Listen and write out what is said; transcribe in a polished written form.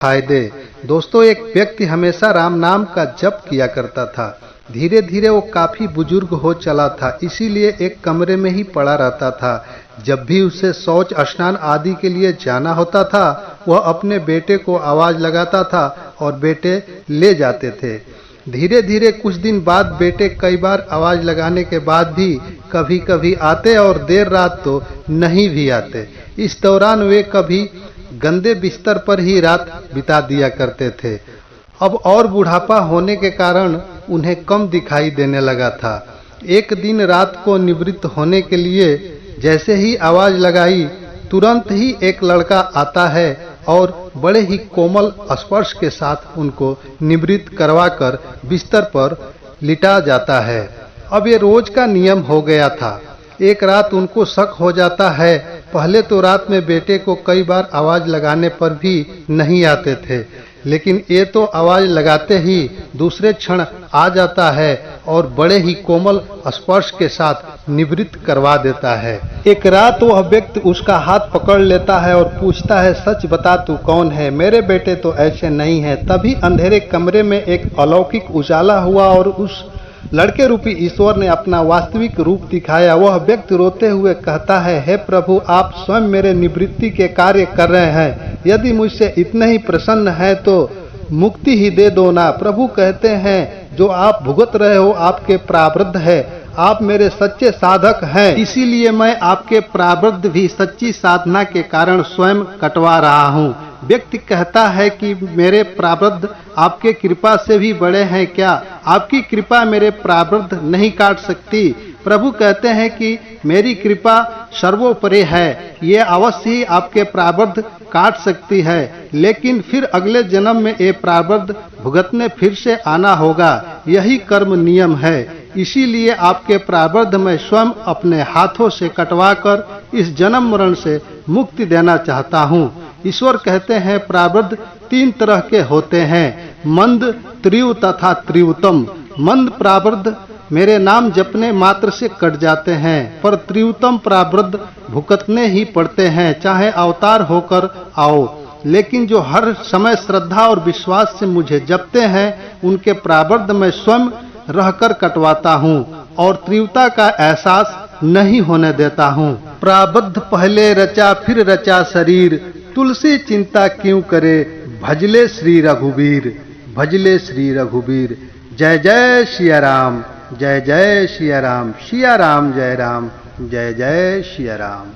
फायदे। दोस्तों, एक व्यक्ति हमेशा राम नाम का जप किया करता था। धीरे धीरे वो काफी बुजुर्ग हो चला था, इसीलिए एक कमरे में ही पड़ा रहता था। जब भी उसे शौच स्नान आदि के लिए जाना होता था, वह अपने बेटे को आवाज लगाता था और बेटे ले जाते थे। धीरे धीरे कुछ दिन बाद बेटे कई बार आवाज लगाने के बाद भी कभी कभी आते और देर रात तो नहीं भी आते। इस दौरान वे कभी गंदे बिस्तर पर ही रात बिता दिया करते थे। अब और बुढ़ापा होने के कारण उन्हें कम दिखाई देने लगा था। एक दिन रात को निवृत्त होने के लिए जैसे ही आवाज लगाई, तुरंत ही एक लड़का आता है और बड़े ही कोमल स्पर्श के साथ उनको निवृत्त करवाकर बिस्तर पर लिटा जाता है। अब ये रोज का नियम हो गया था। एक रात उनको शक हो जाता है। पहले तो रात में बेटे को कई बार आवाज लगाने पर भी नहीं आते थे, लेकिन ये तो आवाज लगाते ही दूसरे क्षण आ जाता है और बड़े ही कोमल स्पर्श के साथ निवृत्त करवा देता है। एक रात वह व्यक्ति उसका हाथ पकड़ लेता है और पूछता है, सच बता तू कौन है? मेरे बेटे तो ऐसे नहीं है। तभी अंधेरे कमरे में एक अलौकिक उजाला हुआ और उस लड़के रूपी ईश्वर ने अपना वास्तविक रूप दिखाया। वह व्यक्ति रोते हुए कहता है, हे प्रभु, आप स्वयं मेरे निवृत्ति के कार्य कर रहे हैं। यदि मुझसे इतने ही प्रसन्न है तो मुक्ति ही दे दो ना। प्रभु कहते हैं, जो आप भुगत रहे हो आपके प्रारब्ध है। आप मेरे सच्चे साधक हैं, इसीलिए मैं आपके प्रारब्ध भी सच्ची साधना के कारण स्वयं कटवा रहा हूँ। व्यक्ति कहता है कि मेरे प्रारब्ध आपके कृपा से भी बड़े हैं क्या? आपकी कृपा मेरे प्रारब्ध नहीं काट सकती। प्रभु कहते हैं कि मेरी कृपा सर्वोपरि है, ये अवश्य ही आपके प्रारब्ध काट सकती है, लेकिन फिर अगले जन्म में ये प्रारब्ध भुगतने फिर से आना होगा। यही कर्म नियम है। इसीलिए आपके प्रारब्ध मैं स्वयं अपने हाथों से कटवाकर इस जन्म मरण से मुक्ति देना चाहता हूँ। ईश्वर कहते हैं, प्रारब्ध तीन तरह के होते हैं, मंद, तीव्र तथा तीव्रतम। मंद प्रारब्ध मेरे नाम जपने मात्र से कट जाते हैं, पर तीव्रतम प्रारब्ध भुगतने ही पड़ते हैं, चाहे अवतार होकर आओ। लेकिन जो हर समय श्रद्धा और विश्वास से मुझे जपते हैं, उनके प्रारब्ध मैं स्वयं रहकर कटवाता हूँ और तीव्रता का एहसास नहीं होने देता हूँ। प्रारब्ध पहले रचा फिर रचा शरीर, तुलसी चिंता क्यों करे, भजले श्री रघुबीर, भजले श्री रघुबीर। जय जय सिया राम, जय जय सिया राम, सिया राम जय राम, जय जय सिया राम।